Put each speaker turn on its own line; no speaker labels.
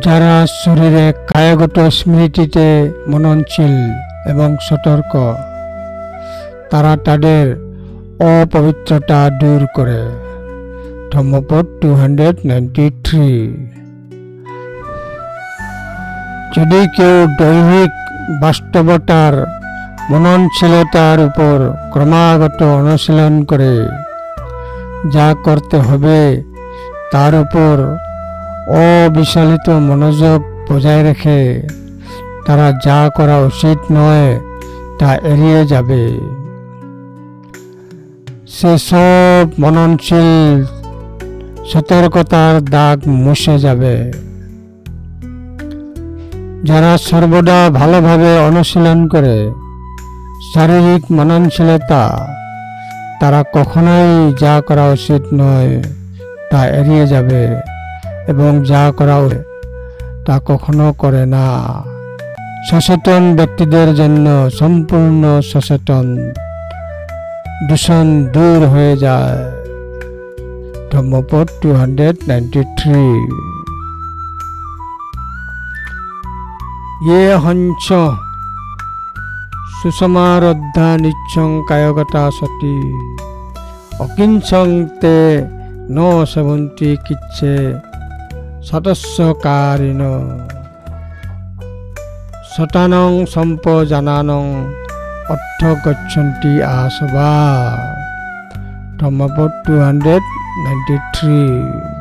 যারা শরীরে কায়গত স্মৃতিতে মননশীল এবং সতর্ক, তারা তাদের অপবিত্রতা দূর করে। ধম্মপদ 293। যদি কেউ দৈহিক বাস্তবতার মননশীলতার উপর ক্রমাগত অনুশীলন করে, যা করতে হবে তার উপর অবিচলিত মনোযোগ বজায় রেখে তারা যা করা উচিত নয় তা এড়িয়ে যাবে, সেসব মননশীল সতর্কতার দাগ মুছে যাবে। যারা সর্বদা ভালোভাবে অনুশীলন করে শারীরিক মননশীলতা, তারা কখনোই যা করা উচিত নয় তা এড়িয়ে যাবে এবং যা করা তা কখনো করে না। সচেতন ব্যক্তিদের জন্য সম্পূর্ণ সচেতন দূষণ দূর হয়ে যায়। ধম্মপদ 293। ये हंस सुसमारब्धा नित्यं कायगता सती अकिंचं ते न सेवन्ति किच्चे सतस्वकारिण शतानं सम्पजानानं अर्थ गच्छन्ति आसवा। धम्मपद 293।